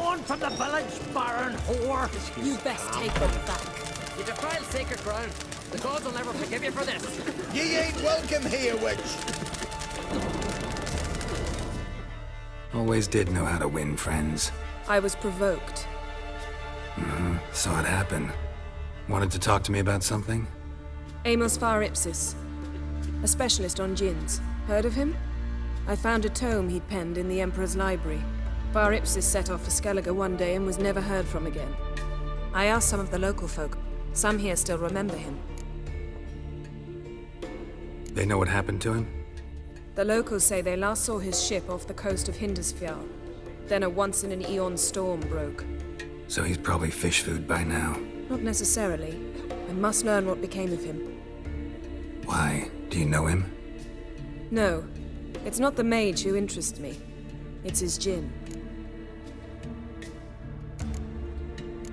on from the village, Baron whore! You best take them back. You defile sacred ground. The gods will never forgive you for this. Ye ain't welcome here, witch. Always did know how to win friends. I was provoked. Saw it happen. Wanted to talk to me about something? Amos Far Ipsis, a specialist on djinns. Heard of him? I found a tome he'd penned in the Emperor's library. Far Ipsis set off for Skellige one day and was never heard from again. I asked some of the local folk. Some here still remember him. They know what happened to him? The locals say they last saw his ship off the coast of Hindisfjall. Then a once-in-an-eon storm broke. So he's probably fish food by now. Not necessarily. I must learn what became of him. Why? Do you know him? No. It's not the mage who interests me. It's his djinn.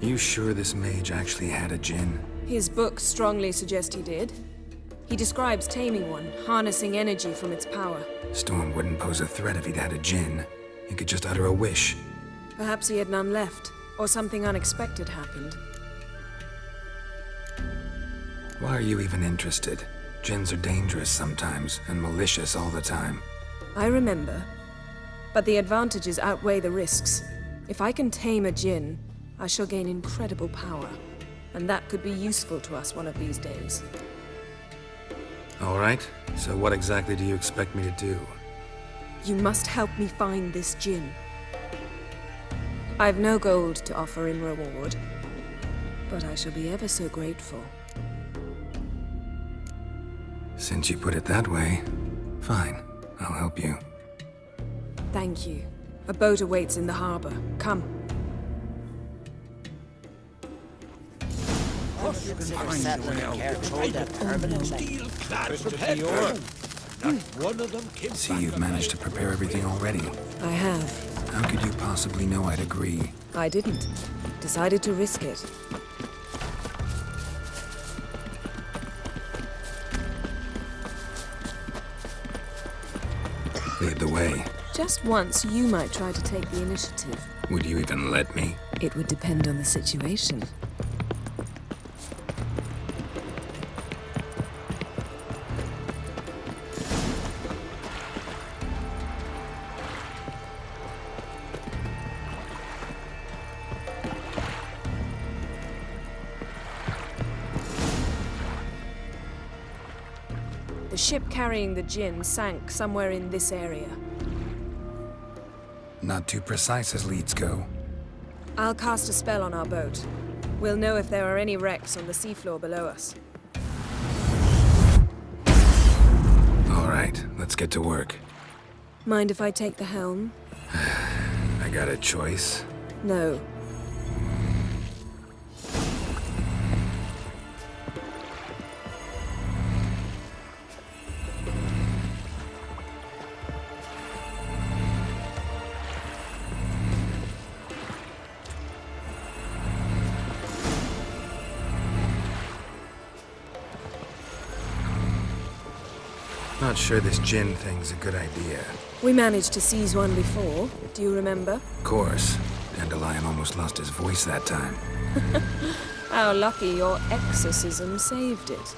You sure this mage actually had a djinn? His books strongly suggest he did. He describes taming one, harnessing energy from its power. Storm wouldn't pose a threat if he'd had a djinn. He could just utter a wish. Perhaps he had none left, or something unexpected happened. Why are you even interested? Djinns are dangerous sometimes, and malicious all the time. I remember. But the advantages outweigh the risks. If I can tame a djinn, I shall gain incredible power. And that could be useful to us one of these days. All right, so what exactly do you expect me to do? You must help me find this djinn. I've no gold to offer in reward, but I shall be ever so grateful. Since you put it that way, fine, I'll help you. Thank you. A boat awaits in the harbor. Come. Consider settling Geralt permanently. One of them came See, you've managed to prepare everything already. I have. How could you possibly know I'd agree? I didn't. Decided to risk it. Lead the way. Just once, you might try to take the initiative. Would you even let me? It would depend on the situation. The ship carrying the djinn sank somewhere in this area. Not too precise as leads go. I'll cast a spell on our boat. We'll know if there are any wrecks on the seafloor below us. All right, let's get to work. Mind if I take the helm? I got a choice. No. Not sure this djinn thing's a good idea. We managed to seize one before. Do you remember? Of course. Dandelion almost lost his voice that time. How lucky your exorcism saved it.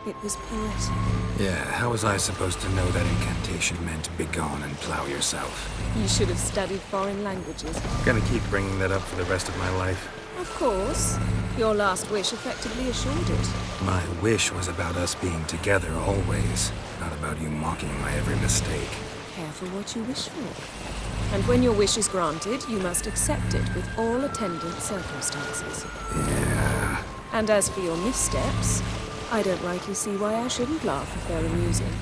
It was poetic. Yeah, how was I supposed to know that incantation meant begone and plow yourself? You should have studied foreign languages. Gonna keep bringing that up for the rest of my life. Of course. Your last wish effectively assured it. My wish was about us being together always, not about you mocking my every mistake. Careful what you wish for. And when your wish is granted, you must accept it with all attendant circumstances. Yeah. And as for your missteps, I don't rightly see why I shouldn't laugh if they're amusing.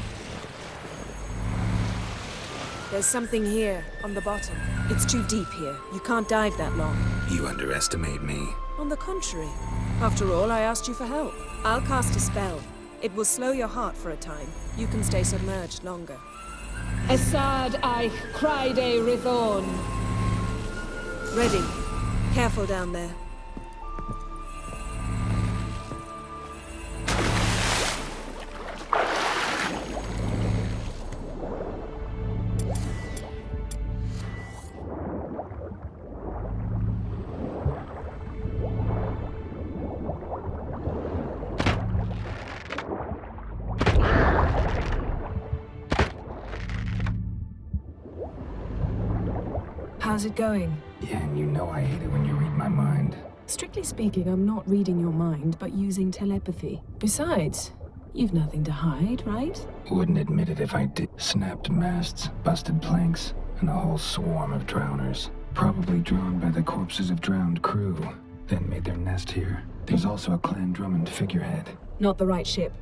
There's something here, on the bottom. It's too deep here. You can't dive that long. You underestimate me. On the contrary. After all, I asked you for help. I'll cast a spell. It will slow your heart for a time. You can stay submerged longer. Assad I cried a Rithorn. Ready. Careful down there. How's it going? Yeah, and you know I hate it when you read my mind. Strictly speaking, I'm not reading your mind, but using telepathy. Besides, you've nothing to hide, right? Wouldn't admit it if I did. Snapped masts, busted planks, and a whole swarm of drowners. Probably drawn by the corpses of drowned crew, then made their nest here. There's also a Clan Drummond figurehead. Not the right ship.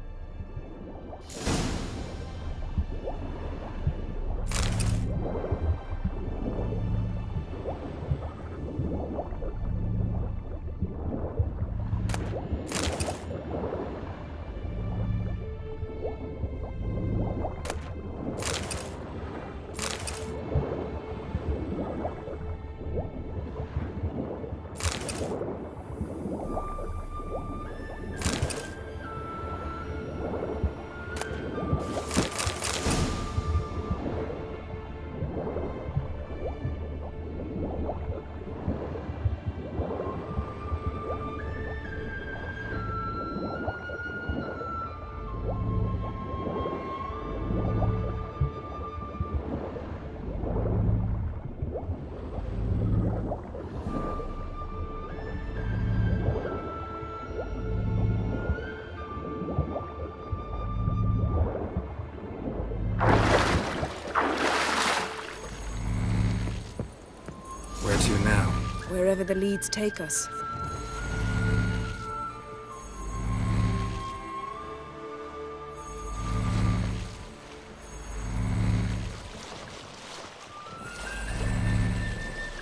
Where to now? Wherever the leads take us.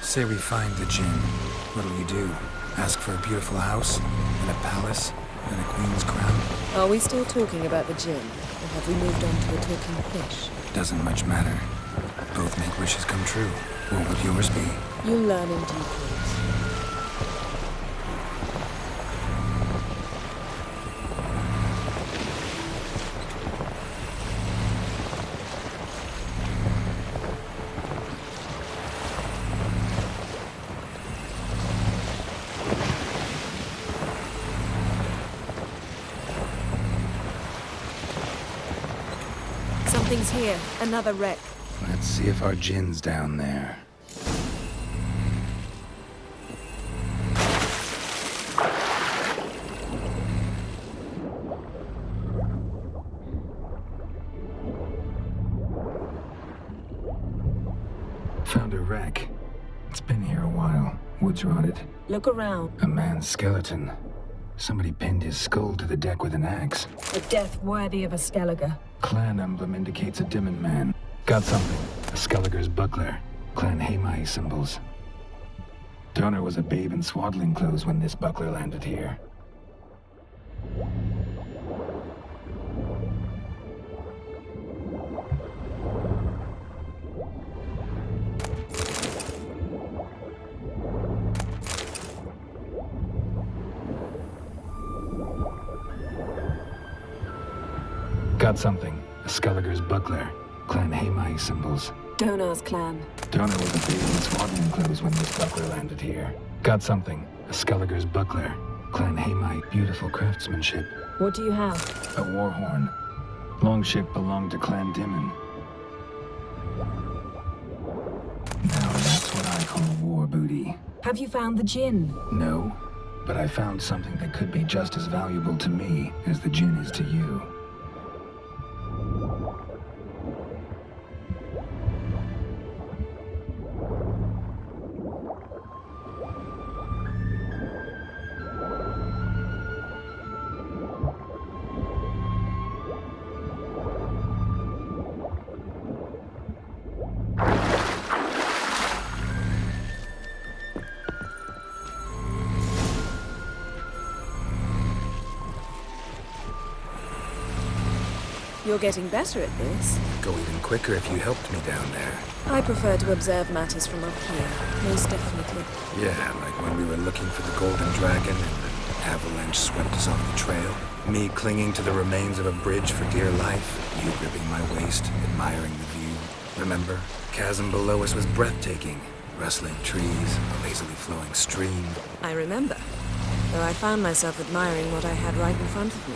Say we find the Djinn. What'll you do? Ask for a beautiful house? And a palace? And a queen's crown? Are we still talking about the Djinn? Or have we moved on to a talking fish? Doesn't much matter. Both make wishes come true. What would yours be? You'll learn in due course. Something's here. Another wreck. Let's see if our Djinn's down there. Found a wreck. It's been here a while. Wood's rotted. Look around. A man's skeleton. Somebody pinned his skull to the deck with an axe. A death worthy of a Skellige. Clan emblem indicates a Dimmen man. Got something. A Skellige's buckler. Clan Hamai symbols. Donor was a babe in swaddling clothes when this buckler landed here. Got something. A Skellige's buckler. Clan Hamai symbols. Donar's clan. Donor was a babe in swaddling clothes when this buckler landed here. Got something. A Skellige's buckler. Clan Hamai. Beautiful craftsmanship. What do you have? A war horn. Longship belonged to Clan Dimmen. Now that's what I call war booty. Have you found the Djinn? No, but I found something that could be just as valuable to me as the Djinn is to you. You're getting better at this. Go even quicker if you helped me down there. I prefer to observe matters from up here, most definitely. Yeah, like when we were looking for the Golden Dragon and the avalanche swept us off the trail. Me clinging to the remains of a bridge for dear life. You gripping my waist, admiring the view. Remember? Chasm below us was breathtaking. Rustling trees, a lazily flowing stream. I remember, though I found myself admiring what I had right in front of me.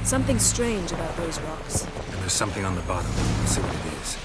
Something strange about those rocks. And there's something on the bottom. Let's see what it is.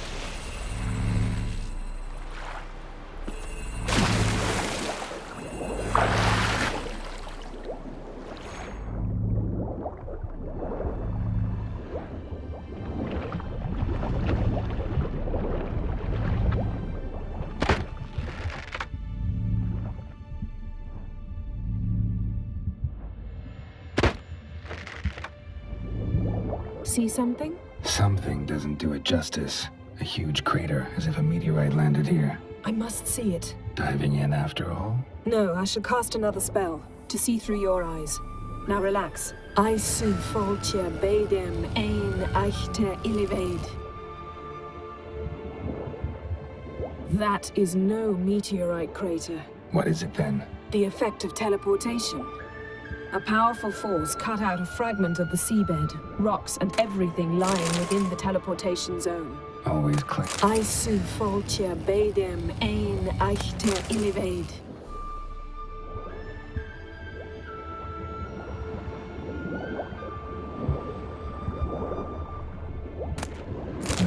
See something? Something doesn't do it justice. A huge crater, as if a meteorite landed here. I must see it. Diving in after all? No, I should cast another spell, to see through your eyes. Now relax. I su foltje bedem ein echte illivaid. That is no meteorite crater. What is it then? The effect of teleportation. A powerful force cut out a fragment of the seabed, rocks and everything lying within the teleportation zone. Always click. I su foltje bedem ein echte illivaid.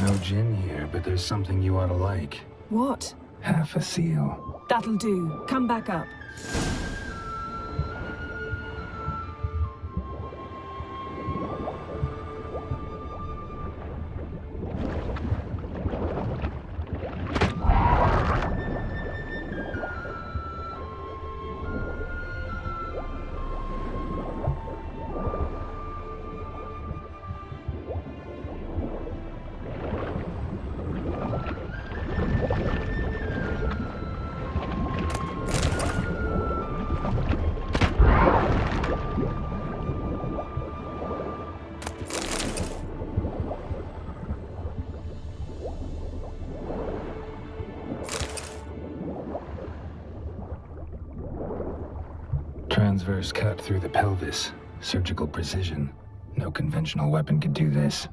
No Djinn here, but there's something you ought to like. What? Half a seal. That'll do. Come back up. Transverse cut through the pelvis. Surgical precision. No conventional weapon could do this.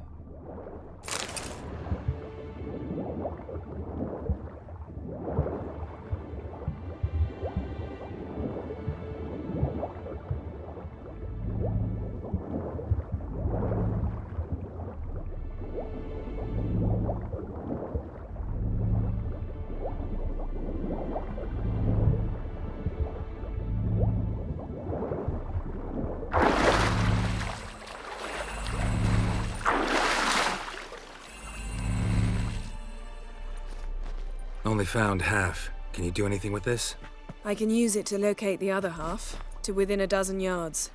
Only found half. Can you do anything with this? I can use it to locate the other half, to within a dozen yards.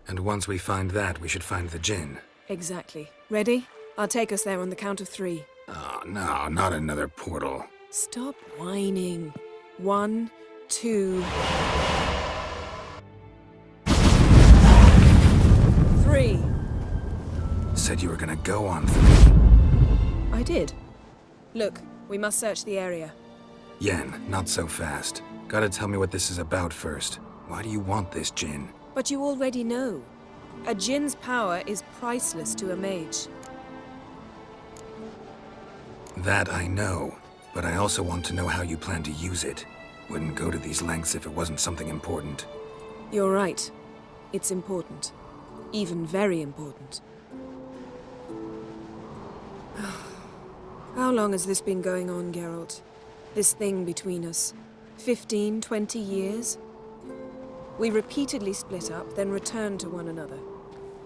And once we find that, we should find the Djinn. Exactly. Ready? I'll take us there on the count of 3. Oh, no, not another portal. Stop whining. 1, 2... 3. Said you were gonna go on 3. I did. Look, we must search the area. Yen, not so fast. Gotta tell me what this is about first. Why do you want this Djinn? But you already know. A Djinn's power is priceless to a mage. That I know, but I also want to know how you plan to use it. Wouldn't go to these lengths if it wasn't something important. You're right. It's important. Even very important. How long has this been going on, Geralt? This thing between us? 15, 20 years? We repeatedly split up, then returned to one another.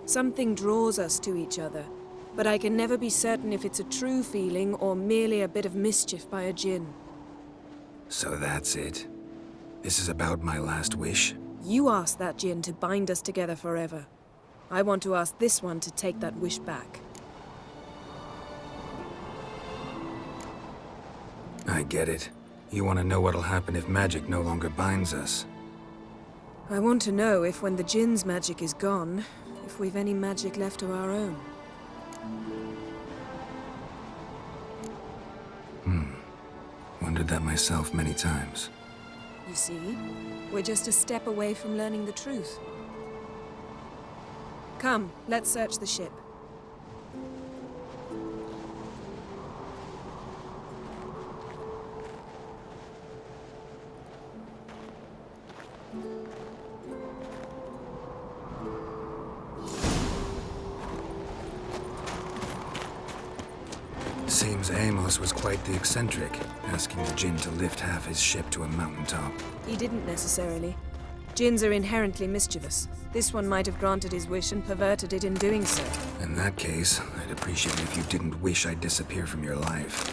Something draws us to each other, but I can never be certain if it's a true feeling or merely a bit of mischief by a Djinn. So that's it? This is about my last wish? You asked that Djinn to bind us together forever. I want to ask this one to take that wish back. I get it. You want to know what'll happen if magic no longer binds us. I want to know if when the Djinn's magic is gone, if we've any magic left of our own. Wondered that myself many times. You see, we're just a step away from learning the truth. Come, let's search the ship. Seems Amos was quite the eccentric, asking the Djinn to lift half his ship to a mountaintop. He didn't necessarily. Djinns are inherently mischievous. This one might have granted his wish and perverted it in doing so. In that case, I'd appreciate it if you didn't wish I'd disappear from your life.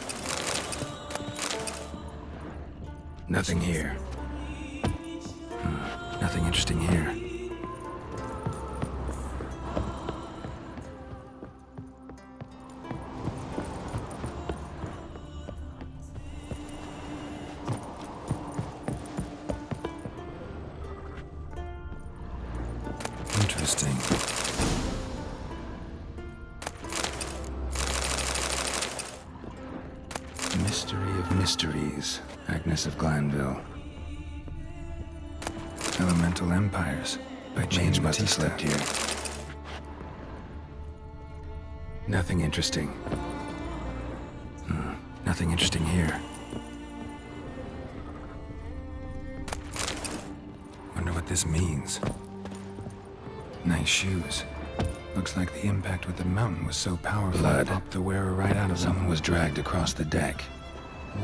Nothing here. Nothing interesting here. Interesting. Mystery of Mysteries, Agnes of Glanville. Elemental Empires, by James must have slept here. Nothing interesting. Nothing interesting here. Wonder what this means. Nice shoes. Looks like the impact with the mountain was so powerful it popped the wearer right out of them. Someone was dragged across the deck.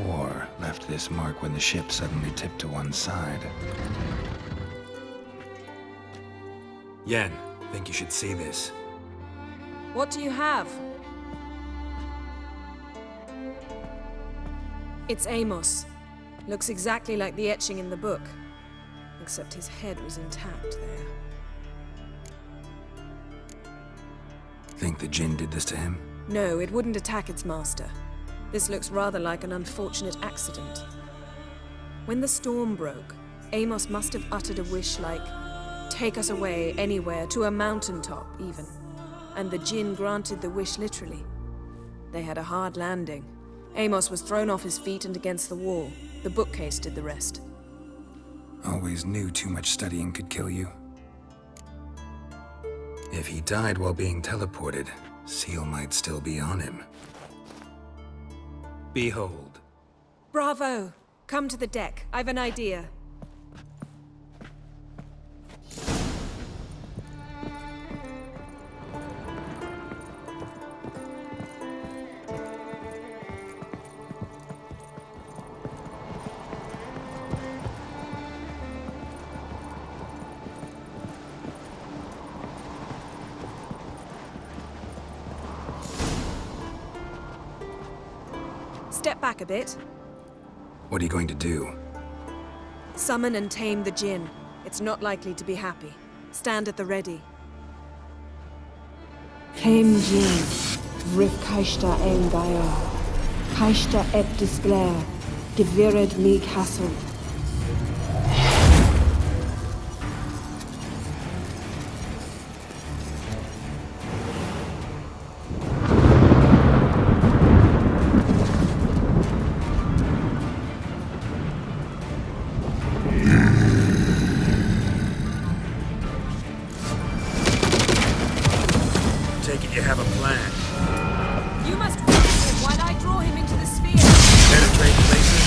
War left this mark when the ship suddenly tipped to one side. Yen, think you should see this. What do you have? It's Amos. Looks exactly like the etching in the book. Except his head was intact there. Think the Djinn did this to him? No, it wouldn't attack its master. This looks rather like an unfortunate accident. When the storm broke, Amos must have uttered a wish like, "Take us away, anywhere, to a mountaintop, even." And the Djinn granted the wish literally. They had a hard landing. Amos was thrown off his feet and against the wall. The bookcase did the rest. Always knew too much studying could kill you. If he died while being teleported, Seal might still be on him. Behold. Bravo! Come to the deck. I've an idea. Step back a bit. What are you going to do? Summon and tame the Djinn. It's not likely to be happy. Stand at the ready. Came Djinn, Rif Kaishta ein Gaia, Kaishta et Disglair, Devired me castle. Take it you have a plan. You must reach him while I draw him into the sphere. Penetrate places.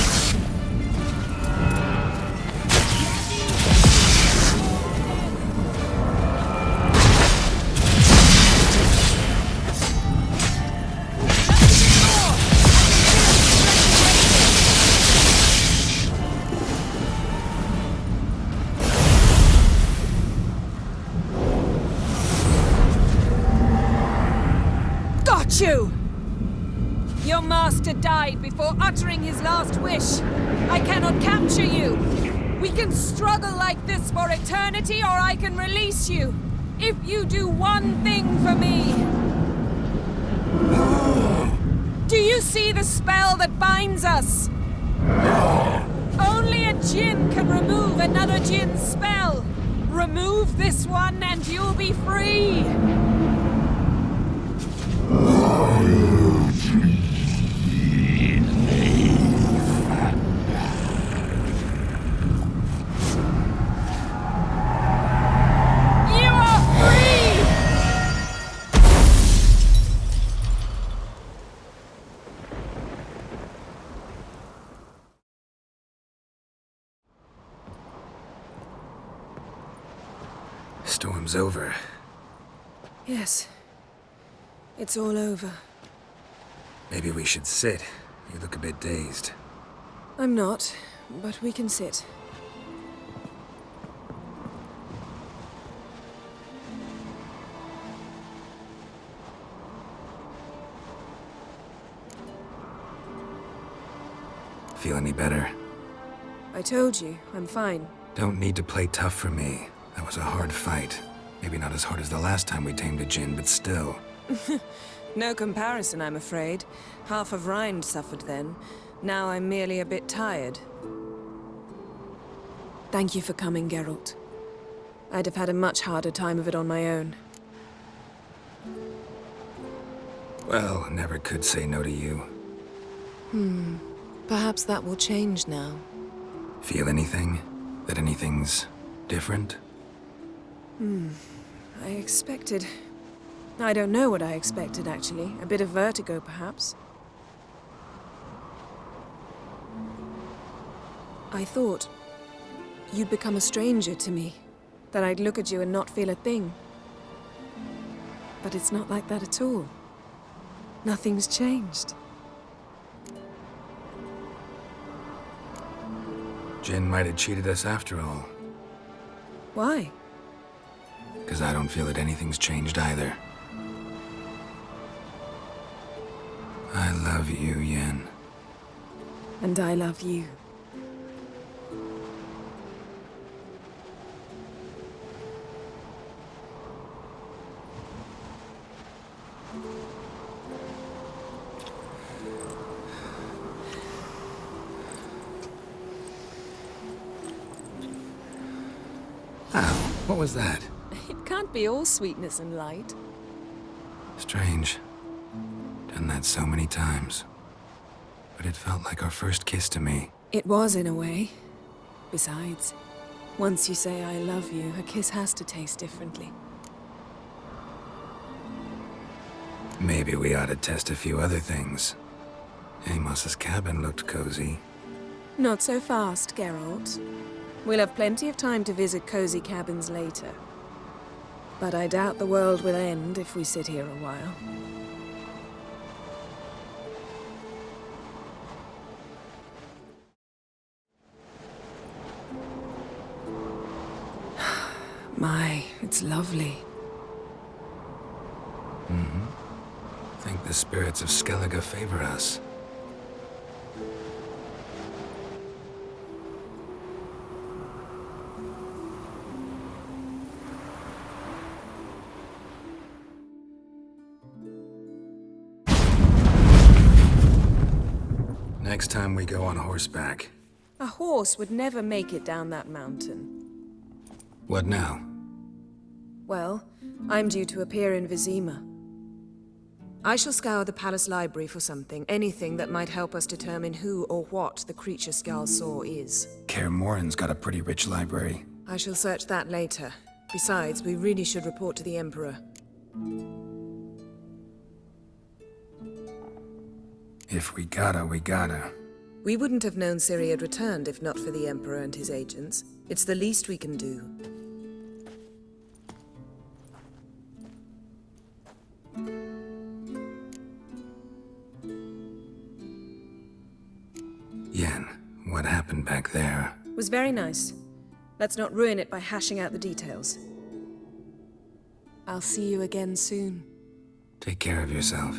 You! Your master died before uttering his last wish. I cannot capture you. We can struggle like this for eternity, or I can release you. If you do one thing for me. Do you see the spell that binds us? Only a Djinn can remove another Djinn's spell. Remove this one and you'll be free. Storm's over. Yes. It's all over. Maybe we should sit. You look a bit dazed. I'm not, but we can sit. Feel any better? I told you, I'm fine. Don't need to play tough for me. That was a hard fight. Maybe not as hard as the last time we tamed a Djinn, but still. No comparison, I'm afraid. Half of Rind suffered then. Now I'm merely a bit tired. Thank you for coming, Geralt. I'd have had a much harder time of it on my own. Well, never could say no to you. Perhaps that will change now. Feel anything? That anything's different? I expected... I don't know what I expected, actually. A bit of vertigo, perhaps. I thought you'd become a stranger to me. That I'd look at you and not feel a thing. But it's not like that at all. Nothing's changed. Djinn might have cheated us after all. Why? Because I don't feel that anything's changed either. I love you, Yen. And I love you. Ow, what was that? It can't be all sweetness and light. Strange. Done that so many times. But it felt like our first kiss to me. It was, in a way. Besides, once you say I love you, a kiss has to taste differently. Maybe we ought to test a few other things. Amos's cabin looked cozy. Not so fast, Geralt. We'll have plenty of time to visit cozy cabins later. But I doubt the world will end if we sit here a while. My, it's lovely. Think the spirits of Skellige favor us. Next time we go on horseback. A horse would never make it down that mountain. What now? Well, I'm due to appear in Vizima. I shall scour the palace library for something, anything that might help us determine who or what the creature Skjal saw is. Kaer Morhen's got a pretty rich library. I shall search that later. Besides, we really should report to the Emperor. If we gotta, we gotta. We wouldn't have known Ciri had returned if not for the Emperor and his agents. It's the least we can do. Yen, what happened back there? Was very nice. Let's not ruin it by hashing out the details. I'll see you again soon. Take care of yourself.